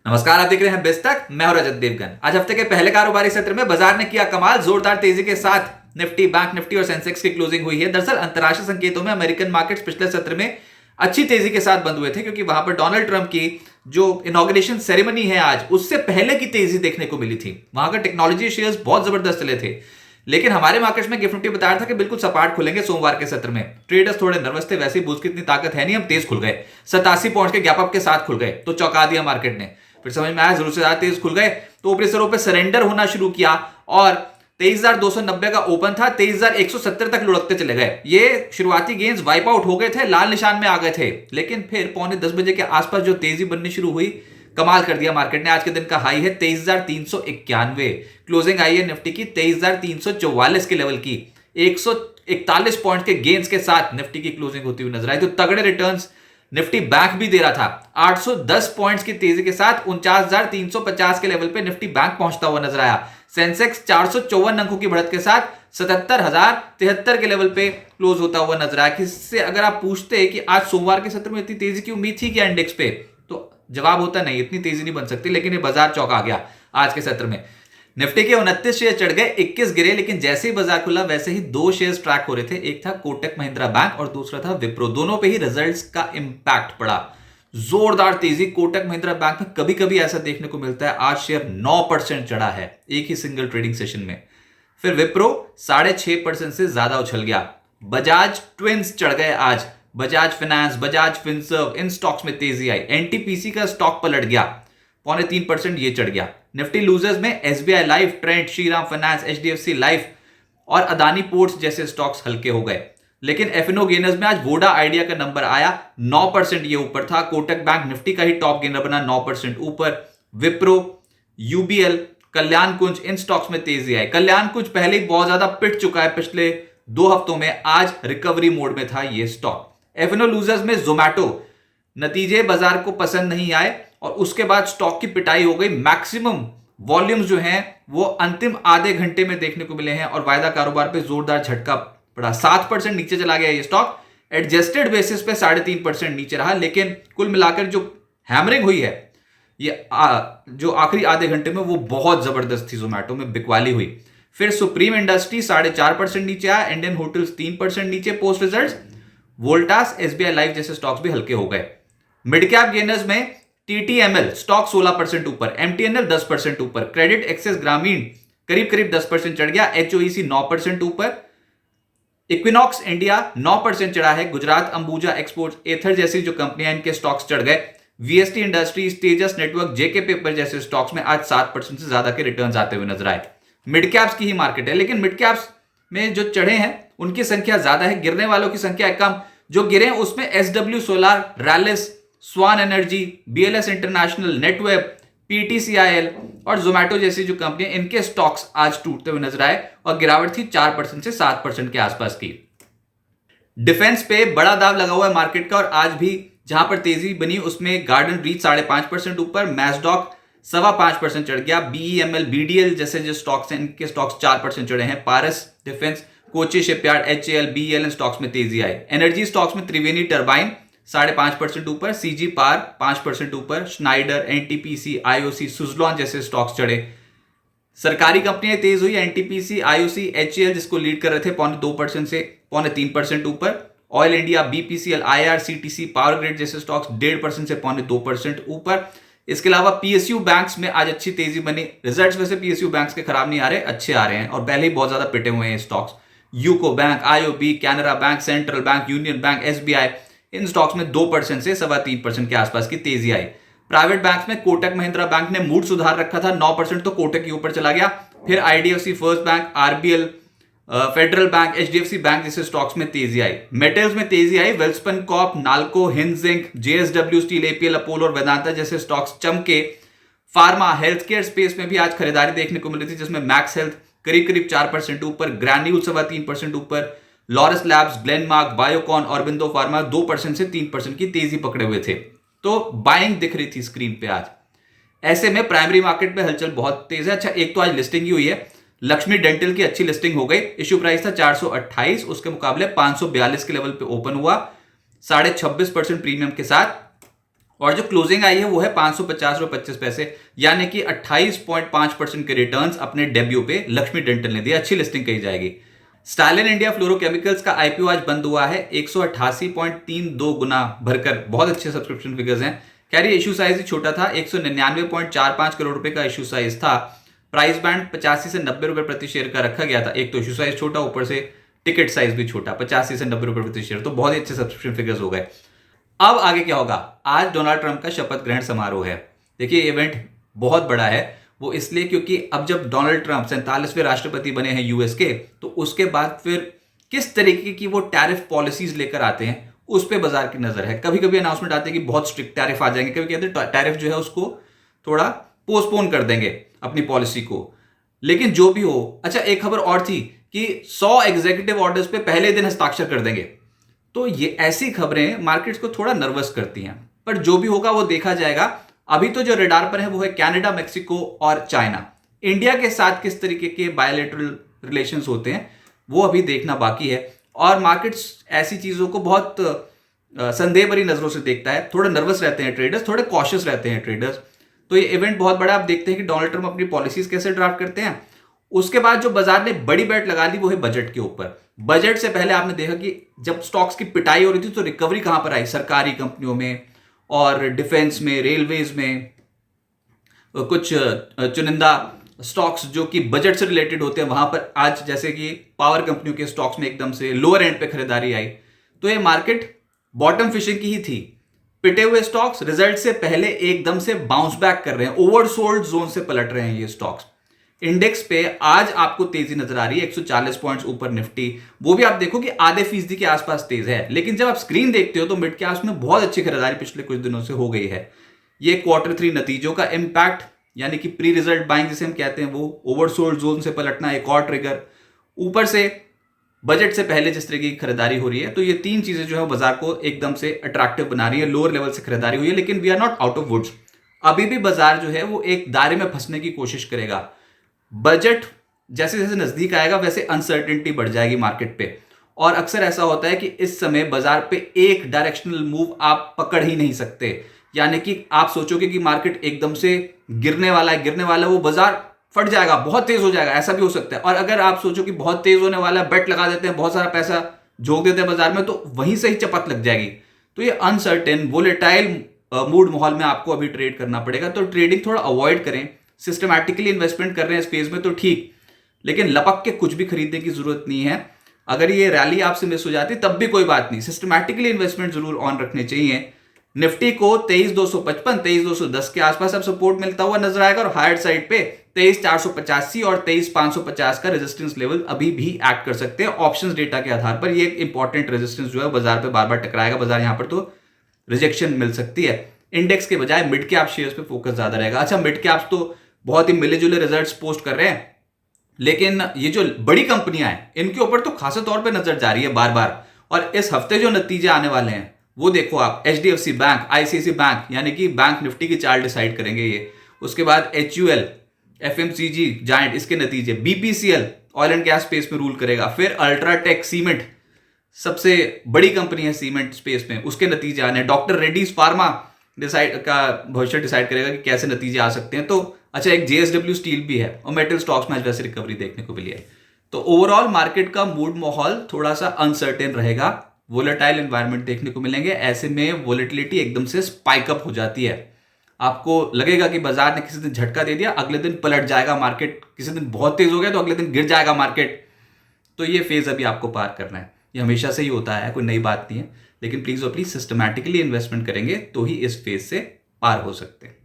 नमस्कार, आप देख रहे हैं बेस्तक। मैं हूं रजत देवगन। आज हफ्ते के पहले कारोबारी सत्र में बाजार ने किया कमाल। जोरदार तेजी के साथ निफ्टी, बैंक निफ्टी और सेंसेक्स की क्लोजिंग हुई है। दरअसल अंतरराष्ट्रीय संकेतों में अमेरिकन मार्केट्स पिछले सत्र में अच्छी तेजी के साथ बंद हुए थे, क्योंकि वहां पर डोनाल्ड ट्रंप की जो इनॉग्रेशन सेरेमनी है आज, उससे पहले की तेजी देखने को मिली थी। वहां का टेक्नोलॉजी शेयर्स बहुत जबरदस्त चले थे। लेकिन हमारे मार्केट्स में गिफ्ट निफ्टी बता रहा था कि बिल्कुल सपाट खुलेंगे सोमवार के सत्र में। ट्रेडर्स थोड़े नर्वस थे, वैसे ही बुल्स की इतनी ताकत है नहीं, हम तेज खुल गए। 87 पॉइंट्स के गैप अप के साथ खुल गए तो चौंका दिया मार्केट ने। फिर समझ में आया जरूर से ज्यादा तेज खुल गए तो ऊपरी स्तरों पे सरेंडर होना शुरू किया और 23,290 का ओपन था, 23,170 तक लुढ़कते चले गए। ये शुरुआती गेंस वाइप आउट हो गए थे, लाल निशान में आ गए थे। लेकिन फिर पौने 10 बजे के आसपास जो तेजी बननी शुरू हुई, कमाल कर दिया मार्केट ने। आज के दिन का हाई है 23,391, क्लोजिंग आई है निफ्टी की 23,344 के लेवल की। 141 पॉइंट के गेंस के साथ निफ्टी की क्लोजिंग होती हुई नजर आई। तो तगड़े रिटर्न्स निफ्टी बैंक भी दे रहा था। 810 पॉइंट्स की तेजी के साथ 49,350 के लेवल पे निफ्टी बैंक पहुंचता हुआ नजर आया। सेंसेक्स 454 अंकों की बढ़त के साथ 77,073 के लेवल पे क्लोज होता हुआ नजर आया। किससे अगर आप पूछते कि आज सोमवार के सत्र में इतनी तेजी की उम्मीद थी क्या इंडेक्स पे, तो जवाब होता नहीं, इतनी तेजी नहीं बन सकती। लेकिन ये बाजार चौंका गया आज के सत्र में। निफ्टी के 29 शेयर चढ़ गए, 21 गिरे। लेकिन जैसे ही बाजार खुला वैसे ही दो शेयर्स ट्रैक हो रहे थे। एक था कोटक महिंद्रा बैंक और दूसरा था विप्रो। दोनों पे ही रिजल्ट्स का इंपैक्ट पड़ा। जोरदार तेजी कोटक महिंद्रा बैंक में कभी कभी ऐसा देखने को मिलता है। आज शेयर 9% चढ़ा है एक ही सिंगल ट्रेडिंग सेशन में। फिर विप्रो 6.5% से ज्यादा उछल गया। बजाज ट्विंस चढ़ गए आज। बजाज फाइनेंस, बजाज फिनसर्व, इन स्टॉक्स में तेजी आई। एनटीपीसी का स्टॉक पलट गया, 3.25% ये चढ़ गया। निफ्टी लूजर्स में SBI life, Trent, Shriram finance, HDFC life और अदानी पोर्ट्स जैसे स्टॉक्स हल्के हो गए। लेकिन एफएनओ गेनर्स में आज वोडा आइडिया का नंबर आया, 9% ये ऊपर था। कोटक बैंक निफ्टी का ही टॉप गेनर बना, 9% ऊपर। विप्रो, यूबीएल, कल्याण कुंज, इन स्टॉक्स में तेजी आई। कल्याण कुंज पहले ही बहुत ज्यादा पिट चुका है पिछले 2 हफ्तों में, आज रिकवरी मोड में था ये स्टॉक। एफएनओ लूजर्स में जोमैटो, नतीजे बाजार को पसंद नहीं आए और उसके बाद स्टॉक की पिटाई हो गई। मैक्सिमम वॉल्यूम्स जो हैं वो अंतिम आधे घंटे में देखने को मिले हैं और वायदा कारोबार पे जोरदार झटका पड़ा। 7% नीचे चला गया ये स्टॉक। एडजस्टेड बेसिस पे 3.5% नीचे रहा। लेकिन कुल मिलाकर जो हैमरिंग हुई है ये जो आखिरी आधे घंटे में, वो बहुत जबरदस्त थी। जोमैटो में बिकवाली हुई। फिर सुप्रीम इंडस्ट्री 4.5% नीचे आया। इंडियन होटल्स 3% नीचे post results. Voltas, SBI life जैसे स्टॉक्स भी हल्के हो गए। मिड कैप गेनर्स में टीटीएमएल स्टॉक 16% ऊपर, एमटीएनएल 10% ऊपर, क्रेडिट एक्सेस ग्रामीण करीब 10% चढ़ गया, एचओईसी 9% ऊपर। इक्विनॉक्स इंडिया 9% चढ़ा है। गुजरात अंबुजा एक्सपोर्ट्स, एथर जैसी जो कंपनियां, इनके स्टॉक्स चढ़ गए। वीएसटी इंडस्ट्रीज, तेजस नेटवर्क, जेके पेपर जैसे स्टॉक्स में आज 7% से ज्यादा के रिटर्न्स आते हुए नजर आए। मिड कैप्स की ही मार्केट है, लेकिन मिड कैप्स में जो चढ़े हैं उनकी संख्या ज्यादा है, गिरने वालों की संख्या कम। जो गिरे उसमें एसडब्ल्यू सोलार, रैलिस, स्वान एनर्जी, बीएलएस इंटरनेशनल, नेटवेब, पीटीसीआईएल और जोमैटो जैसी जो कंपनियां, इनके स्टॉक्स आज टूटते हुए नजर आए और गिरावट थी 4% से 7% के आसपास की। डिफेंस पे बड़ा दाव लगा हुआ है मार्केट का और आज भी जहां पर तेजी बनी उसमें गार्डन रीच 5.5% ऊपर, मैसडॉक 5.25% चढ़ गया। बीईएमएल, बीडीएल जैसे जो स्टॉक्स हैं इनके स्टॉक्स 4% चढ़े हैं। Paras defence, Kochi shipyard, HAL, BL stocks में तेजी आई। एनर्जी स्टॉक्स में त्रिवेणी टर्बाइन 5.5% ऊपर, सीजी पार 5% ऊपर, स्नाइडर, एनटीपीसी, आईओसी, सुजलॉन जैसे स्टॉक्स चढ़े। सरकारी कंपनियां तेज हुई। एनटीपीसी, आईओसी, एचएएल जिसको लीड कर रहे थे 2.5% से 3.25% ऊपर। Oil India, BPCL, IRCTC, power grid जैसे स्टॉक्स 1.5% से 2.25% ऊपर। इसके अलावा पीएसयू बैंक्स में आज अच्छी तेजी बनी। रिजल्ट्स वैसे पीएसयू बैंक्स के खराब नहीं आ रहे, अच्छे आ रहे हैं और पहले ही बहुत ज्यादा पिटे हुए हैं stocks. UCO bank, IOB, Canara bank, central bank, union bank, SBI, इन स्टॉक्स में 2% से 3.25% के आसपास की तेजी आई। प्राइवेट बैंक्स में कोटक महिंद्रा बैंक ने मूड सुधार रखा था, 9% तो कोटक के ऊपर चला गया। फिर IDFC first bank, RBL, federal bank, HDFC bank जैसे स्टॉक्स में तेजी आई। मेटल्स में तेजी आई। Welspun corp, NALCO, Hind zinc, JSW steel, APL, Apollo और वेदांता जैसे स्टॉक्स चमके। फार्मा, हेल्थ केयर स्पेस में भी आज खरीदारी देखने को मिली थी, जिसमें मैक्स हेल्थ करीब 4% ऊपर, ग्रैन्यूल 3.25% ऊपर, Laurus labs, Glenmark, Biocon, Aurobindo pharma 2% से 3% की तेजी पकड़े हुए थे। तो बाइंग दिख रही थी स्क्रीन पे आज। ऐसे में प्राइमरी मार्केट में हलचल बहुत तेज है। अच्छा, एक तो आज लिस्टिंग ही हुई है। लक्ष्मी डेंटल की अच्छी लिस्टिंग हो गई। इश्यू प्राइस था 428, उसके मुकाबले 542 के लेवल पे ओपन हुआ, 26.5% प्रीमियम के साथ। और जो क्लोजिंग आई है वो है 550 रुपये 25 पैसे, यानी कि 28.5% के रिटर्न्स अपने डेब्यू पे लक्ष्मी डेंटल ने दिया। अच्छी लिस्टिंग कही जाएगी। स्टालिन इंडिया फ्लोरोकेमिकल्स का आईपीओ आज बंद हुआ है 188.32 गुना भरकर। बहुत अच्छे सब्सक्रिप्शन फिगर्स हैं। खैर ये इशू साइज ही छोटा था, 199.45 करोड़ रुपए का इशू साइज था। प्राइस बैंड 85 से 90 रुपए प्रति शेयर का रखा गया था। एक तो इशू साइज छोटा, ऊपर से टिकट साइज भी छोटा, 85 से 90 रुपए प्रति शेयर, तो बहुत ही अच्छे सब्सक्रिप्शन फिगर्स हो गए। अब आगे क्या होगा? आज डोनाल्ड ट्रंप का शपथ ग्रहण समारोह है। देखिए इवेंट बहुत बड़ा है, वो इसलिए क्योंकि अब जब डोनाल्ड ट्रंप 47वें राष्ट्रपति बने हैं यूएस के, तो उसके बाद फिर किस तरीके की वो टैरिफ पॉलिसीज लेकर आते हैं उस पे बाजार की नजर है। कभी कभी अनाउंसमेंट आते हैं कि बहुत स्ट्रिक्ट टैरिफ आ जाएंगे, कभी कहते हैं टैरिफ जो है उसको थोड़ा पोस्टपोन कर देंगे अपनी पॉलिसी को। लेकिन जो भी हो, अच्छा एक खबर और थी कि 100 एग्जीक्यूटिव ऑर्डर्स पे पहले दिन हस्ताक्षर कर देंगे। तो ये ऐसी खबरें मार्केट्स को थोड़ा नर्वस करती हैं, पर जो भी होगा वो देखा जाएगा। अभी तो जो रडार पर है वो है कनाडा, मेक्सिको और चाइना। इंडिया के साथ किस तरीके के बायलैटरल रिलेशंस होते हैं वो अभी देखना बाकी है। और मार्केट्स ऐसी चीजों को बहुत संदेह भरी नजरों से देखता है। थोड़ा नर्वस रहते हैं ट्रेडर्स, थोड़े कॉशियस रहते हैं ट्रेडर्स। तो ये इवेंट बहुत बड़ा। आप देखते हैं कि डोनाल्ड ट्रंप अपनी पॉलिसीज कैसे ड्राफ्ट करते हैं। उसके बाद जो बाजार ने बड़ी बेट लगा दी वो है बजट के ऊपर। बजट से पहले आपने देखा कि जब स्टॉक्स की पिटाई हो रही थी तो रिकवरी कहां पर आई? सरकारी कंपनियों में और डिफेंस में, रेलवेज में, कुछ चुनिंदा स्टॉक्स जो कि बजट से रिलेटेड होते हैं वहां पर आज, जैसे कि पावर कंपनियों के स्टॉक्स में एकदम से लोअर एंड पे खरीदारी आई। तो ये मार्केट बॉटम फिशिंग की ही थी। पिटे हुए स्टॉक्स रिजल्ट से पहले एकदम से बाउंस बैक कर रहे हैं, ओवरसोल्ड जोन से पलट रहे हैं ये स्टॉक्स। इंडेक्स पे आज आपको तेजी नजर आ रही है, 140 पॉइंट्स ऊपर निफ्टी। वो भी आप देखो कि आधे फीसदी के आसपास तेज है। लेकिन जब आप स्क्रीन देखते हो तो मिड कैप्स में बहुत अच्छी खरीदारी पिछले कुछ दिनों से हो गई है। ये Q3 नतीजों का इंपैक्ट, यानी कि प्री रिजल्ट बाइंग जिसे हम कहते हैं, वो ओवरसोल्ड जोन से पलटना एक और ट्रिगर, ऊपर से बजट से पहले जिस तरह की खरीदारी हो रही है। तो ये तीन चीजें जो है बाजार को एकदम से अट्रैक्टिव बना रही है। लोअर लेवल से खरीदारी हुई है, लेकिन we are not out of woods. अभी भी बाजार जो है वो एक दायरे में फंसने की कोशिश करेगा। बजट जैसे जैसे नजदीक आएगा वैसे अनसर्टेनिटी बढ़ जाएगी मार्केट पे। और अक्सर ऐसा होता है कि इस समय बाजार पे एक डायरेक्शनल मूव आप पकड़ ही नहीं सकते। यानी कि आप सोचोगे कि मार्केट एकदम से गिरने वाला है, वो बाजार फट जाएगा, बहुत तेज हो जाएगा, ऐसा भी हो सकता है। और अगर आप सोचो कि बहुत तेज होने वाला है, बेट लगा देते हैं, बहुत सारा पैसा झोंक देते हैं बाजार में, तो वहीं से ही चपत लग जाएगी। तो ये अनसर्टेन वोलेटाइल मूड माहौल में आपको अभी ट्रेड करना पड़ेगा। तो ट्रेडिंग थोड़ा अवॉइड करें। सिस्टमैटिकली इन्वेस्टमेंट कर रहे हैं इस फेज में तो ठीक, लेकिन लपक के कुछ भी खरीदने की जरूरत नहीं है। अगर ये रैली आपसे मिस हो जाती तब भी कोई बात नहीं, सिस्टमैटिकली इन्वेस्टमेंट जरूर ऑन रखने चाहिए। निफ्टी को 23,255 23,210 के आसपास अब सपोर्ट मिलता हुआ नजर आएगा और हायर साइड पे 23,485 और 23,550 का रेजिस्टेंस लेवल अभी भी एक्ट कर सकते हैं ऑप्शंस डेटा के आधार पर। ये एक इंपॉर्टेंट रेजिस्टेंस जो है बाजार पे बार बार टकराएगा बाजार, यहां पर तो रिजेक्शन मिल सकती है। इंडेक्स के बजाय मिड कैप शेयर्स पे फोकस ज्यादा रहेगा। अच्छा, मिड कैप्स तो बहुत ही मिले जुले रिजल्ट्स पोस्ट कर रहे हैं, लेकिन ये जो बड़ी कंपनियां हैं इनके ऊपर तो खासा तौर पे नजर जा रही है बार बार। और इस हफ्ते जो नतीजे आने वाले हैं वो देखो आप, HDFC बैंक, ICICI बैंक, यानी कि बैंक निफ्टी की चार्ट डिसाइड करेंगे ये। उसके बाद HUL, FMCG जायंट, इसके नतीजे। BPCL oil and gas space में रूल करेगा। फिर अल्ट्राटेक सीमेंट, सबसे बड़ी कंपनी है सीमेंट स्पेस में, उसके नतीजे आने। डॉक्टर रेड्डीज फार्मा डिसाइड का भविष्य डिसाइड करेगा कि कैसे नतीजे आ सकते हैं। तो अच्छा, एक JSW स्टील भी है और मेटल स्टॉक्स में आज वैसे रिकवरी देखने को मिली है। तो ओवरऑल मार्केट का मूड माहौल थोड़ा सा अनसर्टेन रहेगा, वोलेटाइल एनवायरनमेंट देखने को मिलेंगे। ऐसे में वोलेटिलिटी एकदम से स्पाइक अप हो जाती है। आपको लगेगा कि बाजार ने किसी दिन झटका दे दिया, अगले दिन पलट जाएगा मार्केट। किसी दिन बहुत तेज हो गया तो अगले दिन गिर जाएगा मार्केट। तो ये फेज अभी आपको पार करना है। ये हमेशा से ही होता है, कोई नई बात नहीं है। लेकिन प्लीज और प्लीज सिस्टमैटिकली इन्वेस्टमेंट करेंगे तो ही इस फेज से पार हो सकते हैं।